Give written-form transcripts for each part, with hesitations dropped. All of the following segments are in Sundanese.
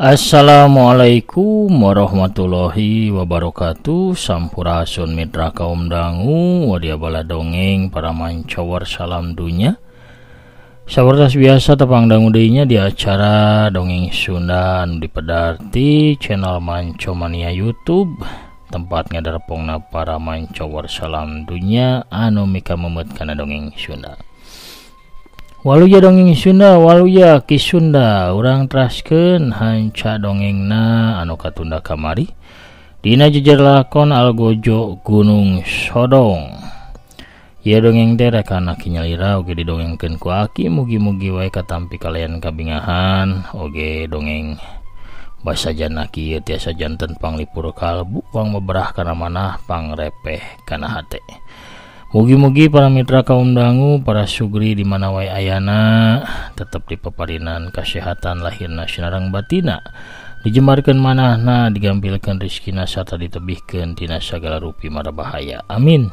Assalamualaikum warahmatullahi wabarakatuh. Sampurasun mitra kaum dangu wadia bala dongeng para mancawar salam dunya. Sawartas biasa tepang dangu deinya di acara dongeng Sunda anu dipedarti channel Mancomania YouTube, tempat ngadarpongna para mancawar salam dunya anu mika memet kana dongeng Sunda. Waluya dongeng Sunda, waluya ki Sunda, urang teraskeun hanca dongengna anu katunda kamari dina jejer lakon Algojo Gunung Sodong. Ieu dongeng teh rek kana kinyalira oge didongengkeun ku aki, mugi-mugi wae katampi kalian kabingahan. Oge dongeng basajana kieu tiasa janten panglipur kalbu, pang meberah kana manah, pangrepeh kana hate. Mugi-mugi para mitra kaum dangu, para sugri di mana wae ayana tetap dipeparinan kesehatan lahirna sinareng batina, dijembarkeun manahna, digampilkeun rezekina sarta ditebihkeun tina sagala rupi mara bahaya. Amin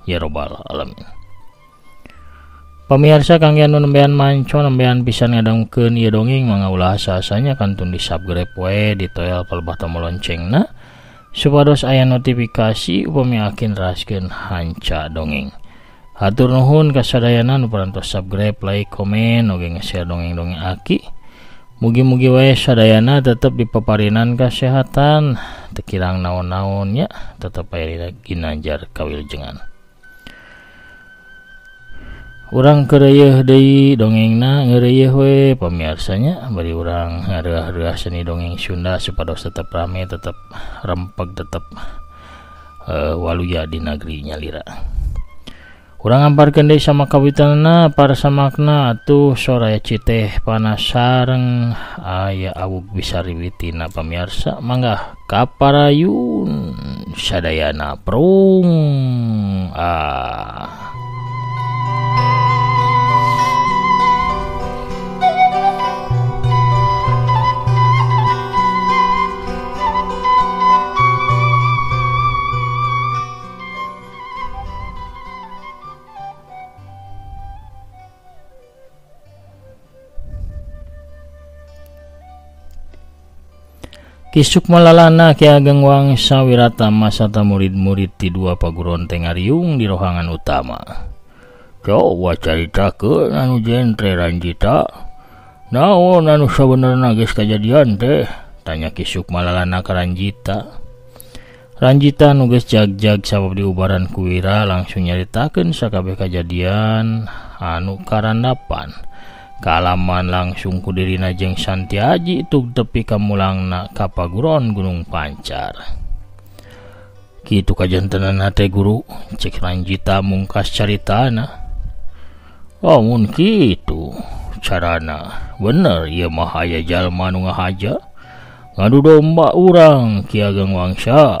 ya robbal alamin. Pamirsa kangge anu nembean manco nembean pisan ngadangkeun ieu dongeng mangga ulah asa-asanya kantun di subscribe wae, ditoel palebah tombol loncengna supados aya notifikasi upami akin raskeun hanca dongeng. Hatur nuhun kasadayana nu parantos subscribe, like, komen, oge nge-share dongeng-dongeng aki. Mugi-mugi wae sadayana tetep dipeparinan kesehatan, teu kirang naon-naon nya, tetep aya ginanjar kawiljengan. Urang keureueuh deui dongengna, ngeureuyeuh we pamiarsanya, bari urang ngareah-reah seni dongeng Sunda supados tetep rame, tetep rempeg, tetep waluya di negeri nyalira. Urang amparkeun deui sama kawitanana para samakna atuh soraya citeh panasareng aya awug bisa riwitina pamiarsa, mangga kaparayun sadayana prung. Kisuk malalana Ki Ageng Wangsa Wiratama sarta murid-murid ti dua paguron teh ngariung di rohangan utama. Coba caritakeun anu jentre Ranjita. Naon anu sabenerna geus kajadian teh? Tanya Kisuk malalana ka Ranjita. Ranjita nu geus jag-jag sabab diubaran ku Wira langsung nyaritakeun sakabeh kajadian anu karandapan. Kaalaman langsung ku dirina jeung Santiaji tug tepi ka mulangna ka paguron Gunung Pancar. Kitu kajantenana teh guru, cek Ranjita mungkas caritana. Oh mun kitu carana, bener ieu mah aya jalma nu ngahaja ngadu domba urang Ki Ageng Wangsa.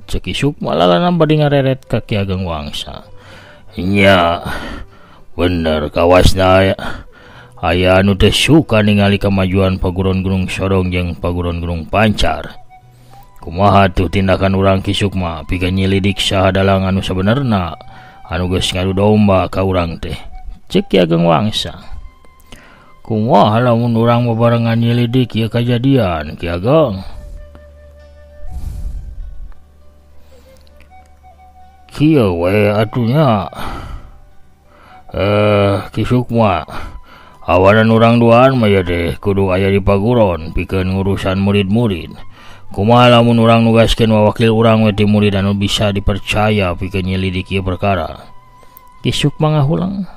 Cek Isuk malalana bade ngareret ka Ki Ageng Wangsa. Nya bener kawasna aya anu teh suka ningali kamajuan paguron Gunung Sodong jeung paguron Gunung Pancar. Kumaha tuh tindakan urang Kisuk mah pikeun nyelidik saha dalang anu sabenerna anu geus ngadu domba ka urang teh. Cek Ki Ageng Wangsa. Kumaha lamun urang babarengan nyelidik ieu kajadian Ki Ageng? Kieu we atunya. Kisuk mah awanan urang duaan mah ya deh kudu aya di paguron pikeun ngurusan murid-murid. Kumaha lamun urang nugaskeun wawakil urang we ti murid anu bisa dipercaya pikeun nyelidik ieu perkara? Kisuk mangahulang.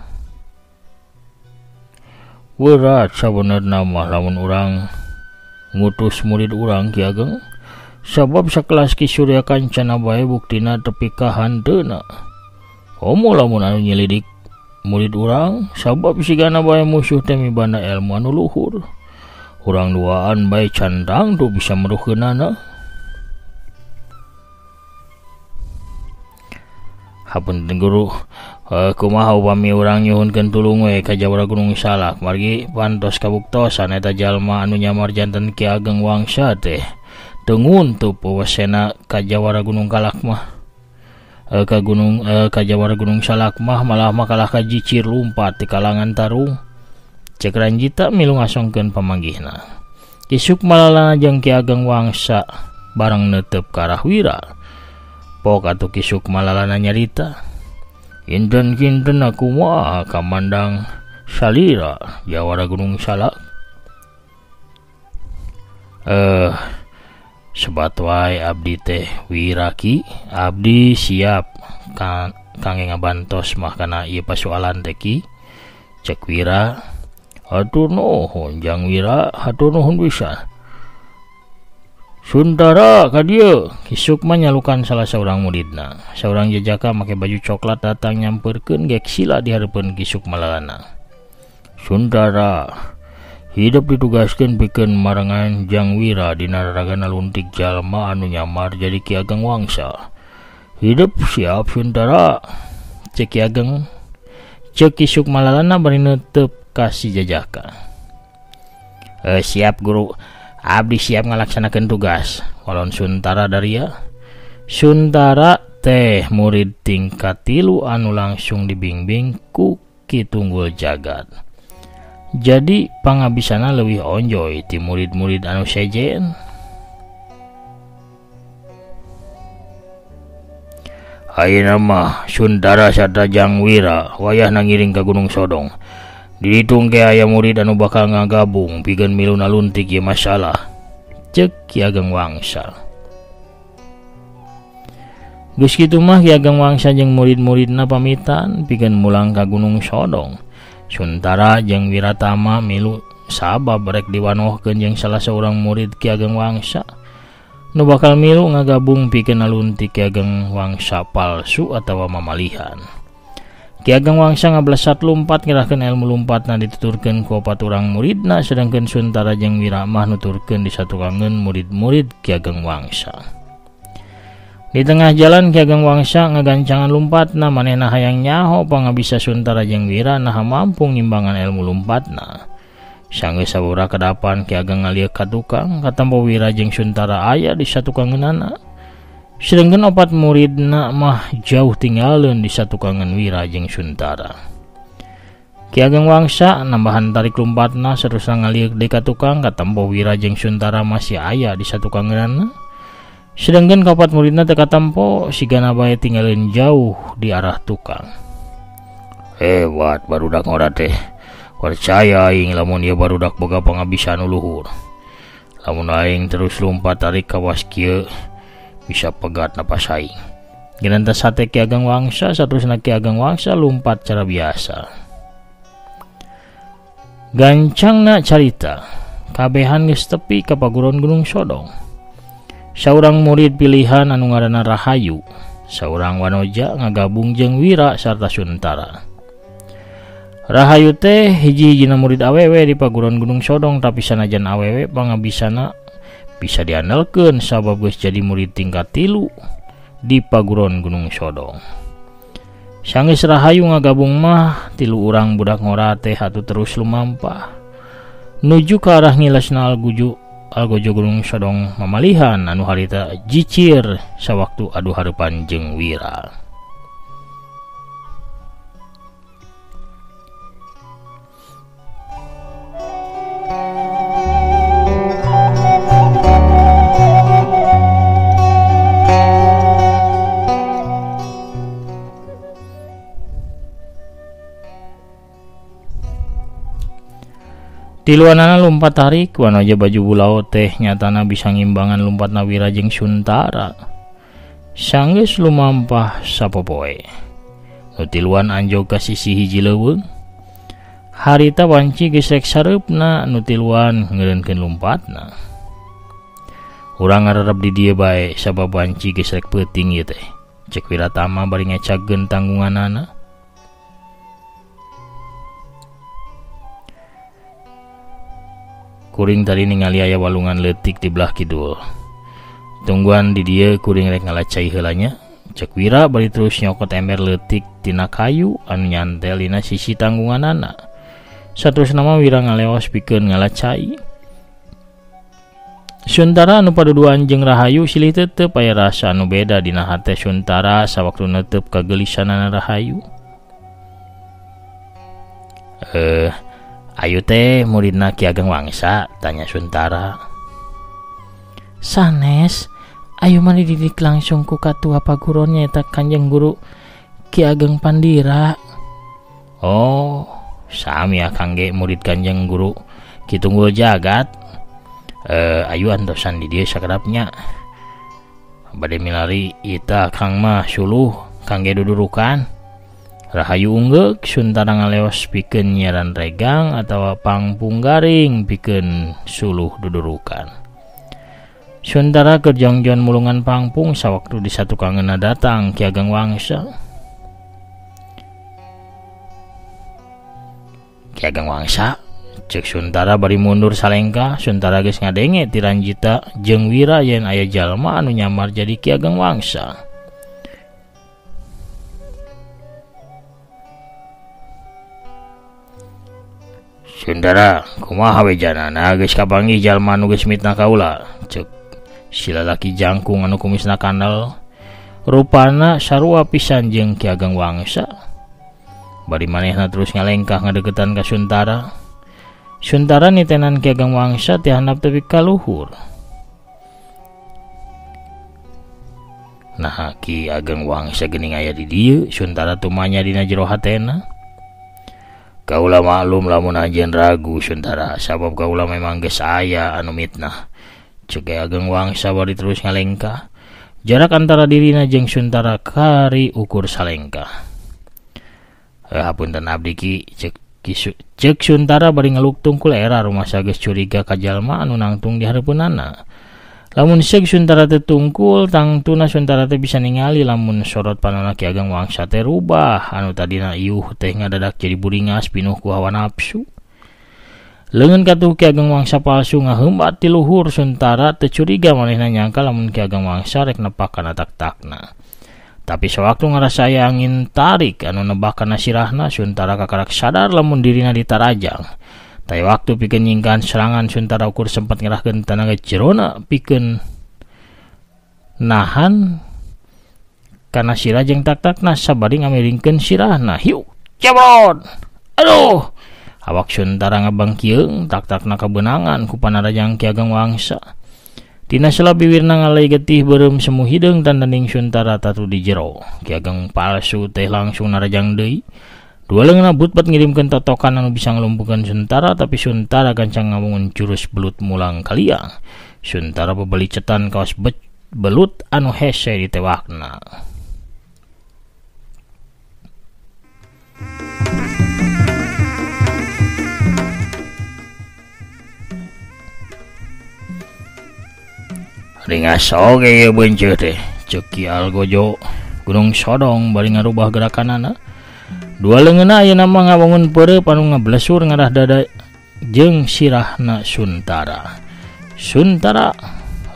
Berat sabenerna mah lamun urang ngutus murid urang Ki Ageng, sabab sakelas Ki Surya Kancana bae buktina tepi ka hanteuna. Komo lamun anu nyelidik murid urang, sabab sigana bae musuh teh mibanda ilmu anu luhur. Urang duaan bae cantang tuh bisa meruheunana. Hapunten guru, kumaha upami urang nyuhunkeun tulung we ka Jawara Gunung Salak margi pantos kabuktosan eta jalma anu nyamar janten Ki Ageng Wangsa teh teu nguntup wewesena ka Jawara Gunung Kalak mah. Ka Jawara Gunung Salak mah malah makalah ka jicir lumpat di kalangan tarung. Cek Ranjita milu ngasongkeun pamanggihna. Kisuk Malalana jeung Ki Ageng Wangsa bareng netep ka arah Wira. Pok atuh Kisuk Malalana nyarita, "Kinten-kinten aku mah kamandang salira jawara Gunung Salak. Sebat wae abdi teh Wiraki, abdi siap kangge ngabantos mah kana ieu pasoalan teh Ki," cek Wira. "Hatur nuhun Jang Wira, hatur nuhun pisan. Suntara ka dieu." Kisuk mah nyalukan salah seorang muridna. Seorang jejaka make baju coklat datang nyamperkeun gek sila di hareupeun Kisuk Malalana. "Suntara, hidup ditugaskeun pikeun marangan Jang Wira dina raragana luntik jalma anu nyamar jadi Ki Ageng Wangsa. Hidup siap Suntara," cek Ki Ageng. Cek Kisuk Malalana bari neuteup ka si jajaka. "Siap Guru, abdi siap ngalaksanakeun tugas," walon Suntara daria. Suntara teh murid tingkat 3 anu langsung dibimbing ku Ki Tunggul Jagat. Jadi pangabisana leuwih onjoy ti murid-murid anu sejen. "Ayeuna mah Suntara sarta Jang Wira wayahna ngiring ka Gunung Sodong. Di ditu ge aya murid anu bakal ngagabung pikeun miluna luntik ieu masalah," cek Ki Ageng Wangsa. Geus kitu mah Ki Ageng Wangsa jeung murid-muridna pamitan pikeun mulang ka Gunung Sodong. Suntara jeung Wiratama milu sabab rek diwanohkeun jeung salah seorang murid Ki Ageng Wangsa nu bakal milu ngagabung pikeun naluntik Ki Ageng Wangsa palsu atawa mamalihan. Ki Ageng Wangsa ngablesat lumpat ngerahkeun ilmu lumpatna dituturkeun ku 4 urang muridna, sedangkeun Suntara jeung Wira mah nuturkeun disatukangeun murid-murid Ki Ageng Wangsa. Di tengah jalan Ki Ageng Wangsa ngagancangan lumpatna, manehna hayang nyaho pangabisa Suntara jeung Wira naha mampu ngimbangan ilmu lumpatna. Sanggeus sabura kadapan Ki Ageng ngalieu ka tukang, katampo Wira jeung Suntara aya di satukangeunana. Sedangkeun 4 muridna mah jauh tinggalin di satukangan Wira jeung Suntara. Ki Ageng Wangsa nambahan tarik lumpatna sarua ngalieu deui ka tukang, katampo Wira jeung Suntara masih aya di satukangeunana. Sedangkeun 4 muridna teu katampo sigana bae tinggalin jauh di arah tukang. "Hebat barudak ngora teh. Percaya aing lamun ieu barudak boga pangabisa anu luhur. Lamun aing terus lumpat tarik kawas kieu bisa pegat napas aing." Ginanta sate Ki Ageng Wangsa saterusna Ki Ageng Wangsa lumpat cara biasa. Gancangna carita kabehan geus tepi ka paguron Gunung Sodong. Saurang murid pilihan anu ngaranna Rahayu, saurang wanoja ngagabung jeung Wira sarta Suntara. Rahayu teh hiji-hijina murid awewe di paguron Gunung Sodong, tapi sanajan awewe pangabisana bisa diandalkeun sabab geus jadi murid tingkat 3 di paguron Gunung Sodong. Sanggeus Rahayu ngagabung mah 3 urang budak ngora teh atuh terus lumampah nuju ka arah ngilasna Algojo Gunung Sodong mamalihan anu harita jicir sawaktu adu hareupan jeung Wira. Tiluanana lumpat tarik, wanoja baju bulau teh nyatana bisa ngimbangan lumpatna Wira jeung Suntara. Sanggeus lumampah sapopoe. Nu tiluan anjog ka sisi hiji leuweung. Harita wanci geus rek sareupna nu tiluan ngeureunkeun lumpatna. Urang ngararep di dieu bae sabab wanci geus rek peuting ieu teh. Cek Wiratama bari ngecageun tanggunganana. Kuring tadi ningali aya walungan leutik di belah kidul. Tungguan di dieu kuring rek ngalacai heulanya. Cek Wira bari terus nyokot ember leutik tina kayu anu nyantel dina sisi tanggunganana. Saterusna mah Wira ngaleos pikeun ngalacai. Suntara anu paduduan jeung Rahayu silih tetep aya rasa anu beda dina hate Suntara sawaktu neuteup kagelisanana Rahayu. Ayu teh muridna Ki Ageng Wangsa, tanya Suntara. Sanes, ayu mah dididik langsung ku katua paguron nyaeta Kanjeng Guru Ki Ageng Pandira. Oh, sami ya kangge murid Kanjeng Guru Ki Tunggul Jagat. Ayu antosan di dieu sakedapnya. Bade milari ita kang mah suluh kangge dudurukan. Rahayu unggek Suntara ngaleos pikeun nyiaran regang atawa pangpunggaring pikeun suluh dudurukan. Suntara keur jongjon mulungan pangpung sawaktu di satu kangeuna datang Ki Ageng Wangsa. Ki Ageng Wangsa cek Suntara bari mundur salengka. Suntara geus ngadenge ti Ranjita jeung Wira yen aya jalma anu nyamar jadi Ki Ageng Wangsa. Suntara, kumaha we janana geus kapanggih jalma anu geus mitna kaula, cek si lalaki jangkung anu kumisna kandel. Rupana sarua pisan jeung Ki Ageng Wangsa. Bari manehna terus ngalengkah ngadeukeutan ka Suntara. Suntara nitenan Ki Ageng Wangsa ti handap tepi ka luhur. Nah, Ki Ageng Wangsa geuning aya di dieu, Suntara tumanya dina jero hatena. Kaula maklum lamun anjeun ragu Suntara, sabab kaula memang geus aya anu mitnah. Cek Ki Ageng Wangsa bari terus ngalengkah. Jarak antara dirina jeung Suntara kari ukur salengkah. Hapunten abdi Ki, cek Suntara bari ngeluk tungkul era rumasa geus curiga ka jalma anu nangtung di hareupeunana. Lamun seug Suntara teh tungkul, tangtuna Suntara teh bisa ningali lamun sorot panonna Ki Ageng Wangsa teh rubah, anu tadina iuh teh ngadadak jadi buringas pinuh ku hawa nafsu. Leungeun katuh Ki Ageng Wangsa palsu ngaheumbat ti luhur. Suntara teu curiga manehna nyangka lamun Ki Ageng Wangsa rek nepak kana tak-takna. Tapi sewaktu ngarasa aya angin tarik anu nebak kana sirahna, Suntara kakarak sadar lamun dirina ditarajang. Tai waktu pikeun nyingkan serangan, Suntara ukur sempat ngerahkeun tenaga jerona pikeun nahan kana sirah jeung tak-takna sabari ngamiringkeun sirahna. Hiu, cebrot. Aduh. Awak Suntara ngabangkieung, tak-takna kabeunangan ku panarajang Ki Ageng Wangsa. Tina salabiwirna ngalay getih beureum semu hideung tandaning Suntara tatu di jero. Ki Ageng palsu teh langsung narajang deui. Dua leungeunna butbat ngirimkeun totokan anu bisa ngelumpuhkeun Suntara, tapi Suntara gancang ngamungun jurus belut mulang kaliang. Suntara bebelicetan kaos belut anu hese ditewakna. Ringas oge ye beunceut teh, ceuk Ki Algojo Gunung Sodong bari ngarubah gerakanana. Dua leungeunna ayeuna mah ngawangun peureup anu ngablesur ngarah dada jeung sirahna Suntara. Suntara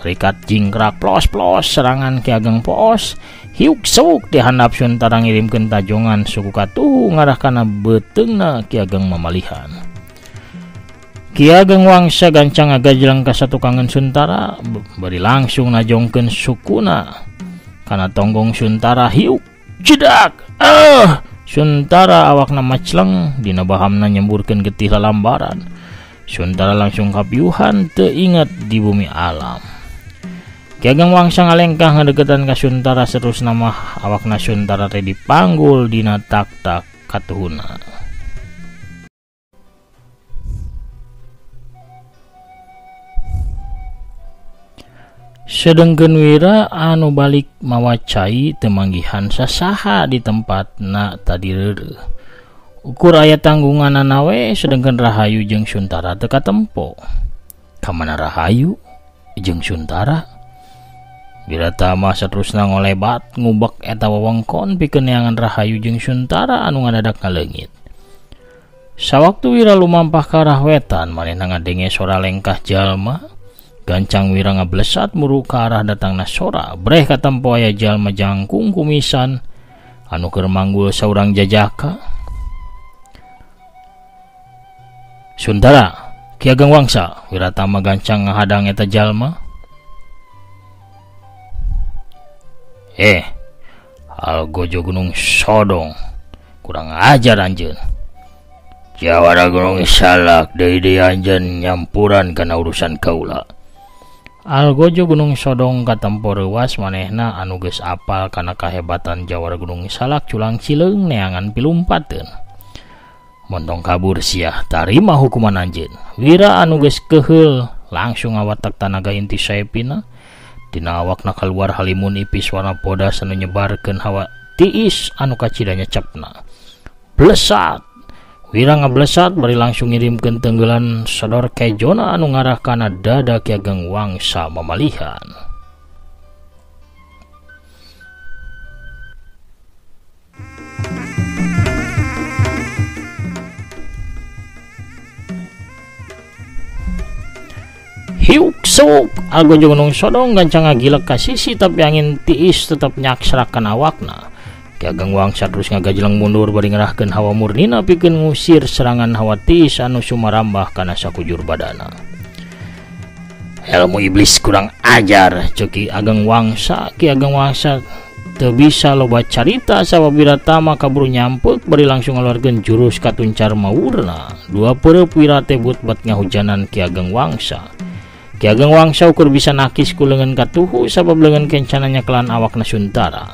rikat jingkrak plos-plos serangan Ki Ageng poos. Hiuk seuk di handap Suntara ngirimkeun tajongan suku katuh ngarah kana beuteungna Ki Ageng mamalihan. Ki Ageng Wangsa gancang ngagajlang ka satukangeun Suntara, bari langsung najongkeun sukuna kana tonggong Suntara. Hiuk jedak. Suntara awakna macleng, dina bahamna nyemburkeun getih lalambaran. Suntara langsung kapiuhan teu inget di bumi alam. Ki Ageng Wangsa ngalengkah ngadeukeutan ka Suntara, saterusna mah awakna Suntara teh dipanggul dina tak-tak katuhuna. Sedengkeun Wira anu balik mawacai teu manggihan sasaha di tempatna tadi reureuh. Ukur aya tanggunganana we, sedengkeun Rahayu jeung Suntara teu katempo. Kamana Rahayu jeung Suntara? Wirata mah saterusna ngolebat ngubek eta wewengkon pikeun neangan Rahayu jeung Suntara anu ngadadak ngaleungit. Sawaktu Wira lumampah ka arah wetan, manehna ngadenge sora lengkah jalma. Gancang Wira ngablesat muru ka arah datangna sora. Breh katempo aya jalma jangkung kumisan anu keur manggul saurang jajaka. Suntara, Ki Ageng Wangsa, Wirata mah gancang ngahadang eta jalma. Algojo Gunung Sodong, kurang ajar anjeun. Jawara Gunung Salak deui anjeun nyampuran kana urusan kaula. Algojo Gunung Sodong katempo reuas manehna anu geus apal kana kahebatan Jawara Gunung Salak culang cileung neangan pilumpateun. Montong kabur sia tarima hukuman anjeun. Wira anu geus keheul langsung ngawatak tanaga inti saepina. Dina awakna kaluar halimun ipis warna bodas anu nyebarkeun hawa tiis anu kacida nyecapna. Blesat. Wira ngablesat bari langsung ngirimkeun tenggelan sodor kejona anu ngarah kana dada Ki Ageng Wangsa mamalihan. Hiuk sok Algojo Gunung Sodong gancang ngagilek ka sisi tapi angin tiis tetap nyaksrakan awakna. Ki Ageng Wangsa terus ngagajelang mundur bari ngerahkeun hawa murnina pikeun ngusir serangan hawa tiis anu sumarambah kana sakujur badana. Ilmu iblis kurang ajar ceuk Ki Ageng Wangsa. Ki Ageng Wangsa teu bisa loba carita sababira tama kaburu nyampeuk bari langsung ngaluarkeun jurus katuncar maurna. Dua peureup Wira teh but-but ngahujanan Ki Ageng Wangsa. Ki Ageng Wangsa ukur bisa nakis ku leungeun katuhu sabab leungeun kencananya kelan awakna Suntara.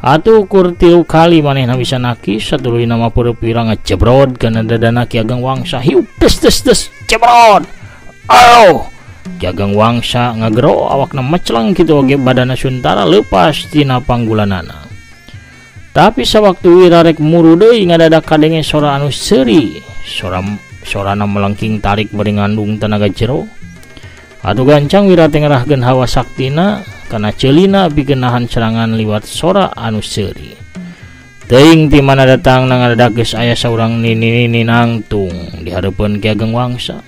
Atuh ukur 3 kali manehna bisa nakis satuluy nama peureup Wira ngajebrod kana dadana Ki Ageng Wangsa. Hiu des jebrod. Ayo. Ki Ageng Wangsa ngagero awakna mecleng kitu oge badana Suntara leupas tina panggulanana. Tapi sawaktu Wira rek muru deui ngadadak kadenge sora anu seuri. Sorana melengking tarik bari ngandung tenaga jero. Atuh gancang Wira teh ngerahkeun hawa saktina kana ceulina pikeun nahan serangan liwat sora anu seuri. Teuing ti mana datang ngadadak geus aya saurang nini nangtung di hareupeun Ki Ageng Wangsa.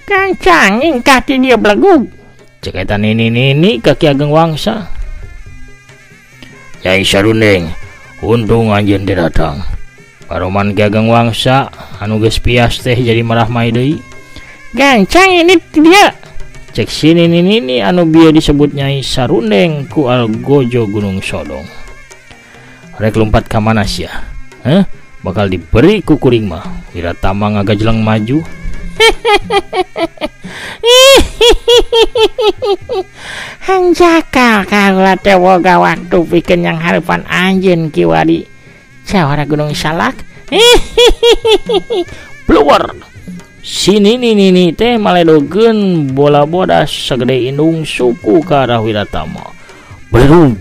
"Gancang ingkah ti dieu blegug," ceuk eta nini ka Ki Ageng Wangsa. "Nyai Sarundeng, untung anjeun teh datang." Paroman Ki Ageng Wangsa anu geus pias teh jadi marah-mahi deui. "Gancang ini dia," cek sini nini anu bieu disebut Nyai Sarundeng ku Algojo Gunung Sodong. "Rek lompat ka mana sia? Bakal diberi ku kuring mah." Wira tama ngagajelang maju. "Hanjakal kaula teh boga waktu pikeun yang hareupan anjeun kiwari Jawara Gunung Salak." Bluwer. Sini nini teh maledogeun bola bodas sagede indung suku ka arah Wiratama. Bledug.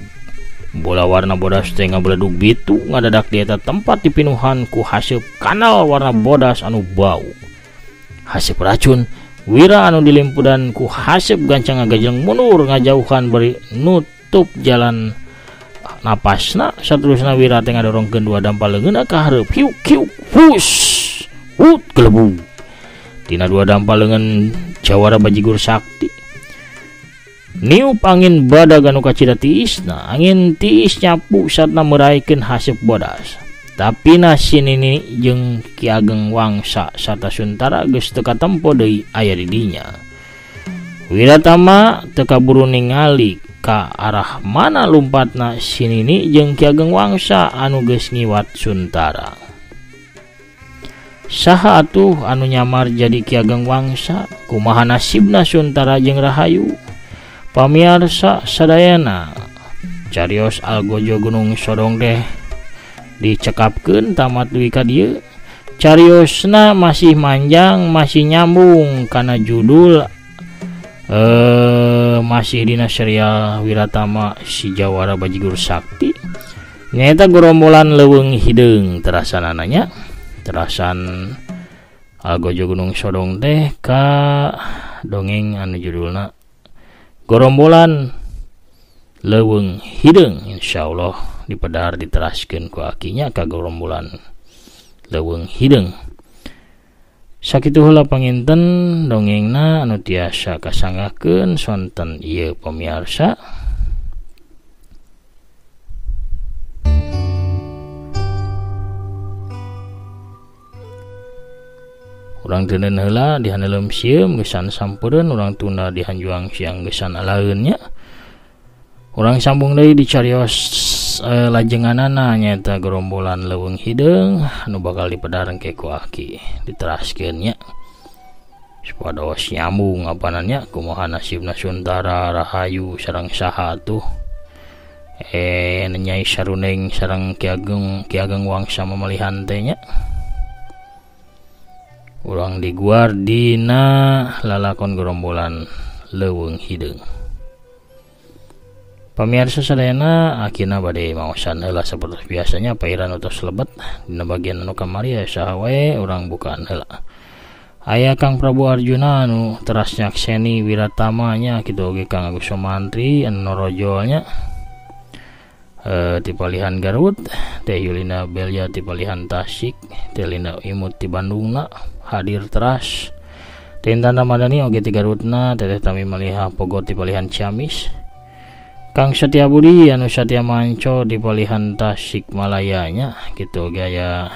Bola warna bodas teh ngabledug bitu ngadadak di eta tempat dipinuhan ku haseup kanal warna bodas anu bau. Haseup racun. Wira anu dilimpudan ku haseup gancang ngagajelang mundur ngajauhan bari nutup jalan napasna. Saterusna Wira teh ngadorongkeun 2 dampal leungeunna ka hareup. Hiuk hiuk hus. Hut gelebug. Tina 2 dampal leungeun Jawara Bajigur Sakti. Niup angin badag anu kacida tiisna. Angin tiis nyapu satna meraikeun haseup bodas. Tapi nini jeung Ki Ageng Wangsa sarta Suntara geus teu katempo deui aya di dinya. Wiratama teu kaburu ningali ka arah mana lumpatna nini jeung Ki Ageng Wangsa anu geus ngiwat Suntara. Saha atuh anu nyamar jadi Ki Ageng Wangsa? Kumaha nasibna Suntara jeung Rahayu? Pamiarsa sadayana carios Algojo Gunung Sodong teh dicekapkeun tamat duwi ka dieu. Cariosna masih manjang, masih nyambung kana judul masih dina serial Wiratama si Jawara Bajigur Sakti. Nyaeta gerombolan leuweung hideung terasanana. Terasan Algojo Gunung Sodong teh ka dongeng anu judulna Gorombolan Leuweung Hideung. Insyaallah dipedar diteraskeun ku akinya ka Gorombolan Leuweung Hideung. Sakitu heula panginten dongengna anu tiasa kasanggakeun sonten ieu pamirsa. Urang teuneun heula di handeuleum sieum geusan sampeureun, urang tunda di hanjuang siang geusan alaeunnya. Urang sambung deui di carios lajenganana nyaeta gerombolan leuweung hideung anu bakal dipedareng ke ku Aki diteraskeun nya supados nyambung apananya kumaha nasibna Suntara Rahayu sareng saha tuh Nyai Saruneng sareng Ki Ageng Wangsa Mamalihan teh nya urang diguar dina lalakon gerombolan leuweung hideung. Pamirsa sadayana akina bade maosan heula saperti biasanya pairan utus lebet dina bagian anu kamari saha wae urang bukaan heula. Aya Kang Prabu Arjuna anu teras nyakseni Wiratama nya kitu oge Kang Agus Sumantri anu norojo nya ti palihan Garut, Teh Yulina Belja ti palihan Tasik, Teh Linda Imut ti Bandungna hadir teras. Teh Intan Ramadhani oge ti Garutna, Teteh Tami Maliha Pogo ti palihan Ciamis. Kang Satya Budi anu Satya Manco di palihan Tasik Malayanya gitu gaya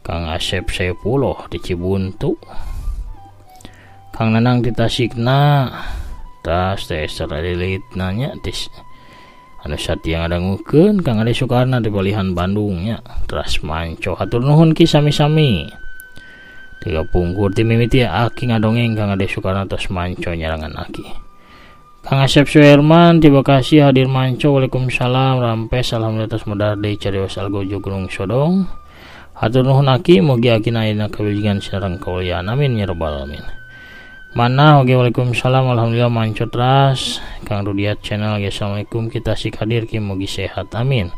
Kang Asep Sepuluh di Cibuntu, Kang Nanang di Tasikna tas Teh Seradelit nanya tis anu Satya ngadangukeun Kang Ade Sukarna di palihan Bandungnya teras Manco hatur nuhun ki sami-sami tiga pungkur ti mimiti Aki ngadongeng Kang Ade Sukarna tos Manco nyarangan Aki. Kang Asep Suherman di Bekasi hadir Manco. Waalaikumsalam rampes alhamdulillah tos medar deui carios algojo Gunung Sodong. Hatur nuhun Aki mugi Aki ayeuna kawijigan sareng kauliaan amin ya rabbal alamin. Mana oge waalaikumsalam alhamdulillah Manco teras. Kang Rudiat channel assalamualaikum kita sik hadir ki mugi sehat amin.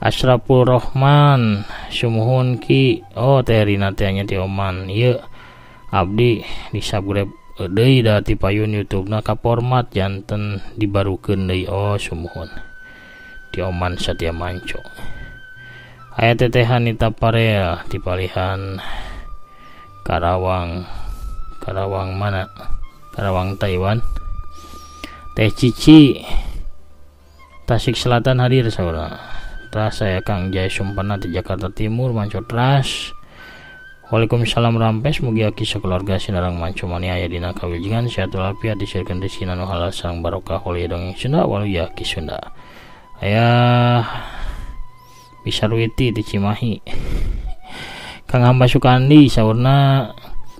Asraful Rohman sumuhun ki teh Rina teh nya ti Oman ieu abdi di subscribe deui da ti payun YouTube na ka format janten dibarukeun deui sumuhun ti Oman Satya Manco. Aya Teteh Hanita Parel ti palihan Karawang mana Karawang Taiwan. Teh Cici Tasik Selatan hadir saudara. Teras saya Kang Jaya Sumpana di Jakarta Timur Manco teras. Waalaikumsalam rampes mugi Aki sakeluarga sinarang Manco mania aya dina kawijigan sehat walafiat disieurkeun rezeki anu halal sareng barokah holi dongeng Sunda walu Aki Sunda. Aya Bisarwiti di Cimahi. Kang Hamba Sukandi saurna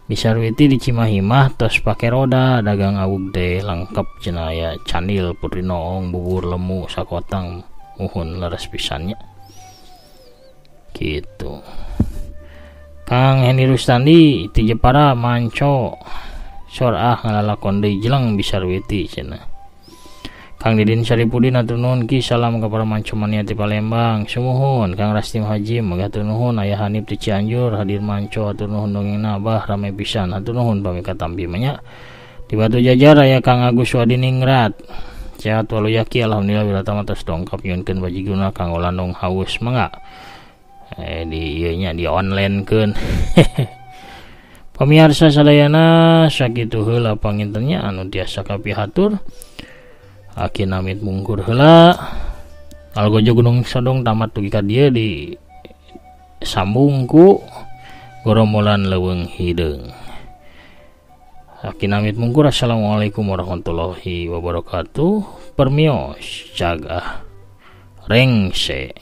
Bisarwiti di Cimahi mah tos pake roda dagang awug teh lengkep cenah aya candil putri noong bubur lemu sakotang muhun leres pisannya. Gitu. Kang Heni Rustandi ti Jepara Manco sor ngalalakon deui jelang Bisarwiti cenah. Kang Didin Saripudin atur nuhun ki salam ka para Manco mania ti Palembang sumuhun. Kang Rastim Haji mugi atur nuhun. Aya Hanif ti Cianjur hadir Manco atur nuhun dongengna Abah rame pisan atur nuhun pami katampi nya. Di Batu Jajar aya Kang Agus Wadiningrat sehat walu Yaki alhamdulillah Wiratama tos dongkap nyunkeun bajiguna Kang Olandong haus mangga. Di ieunya di online keun. Pamirsa sadayana sakitu heula pangintennya anu tiasa kapihatur. Aki namit mungkur heula. Algojo Gunung Sodong tamat dugi ka dieu di sambung ku gerombolan leuweung hideung. Aki namit mungkur assalamualaikum warahmatullahi wabarakatuh. Permios jaga rengse.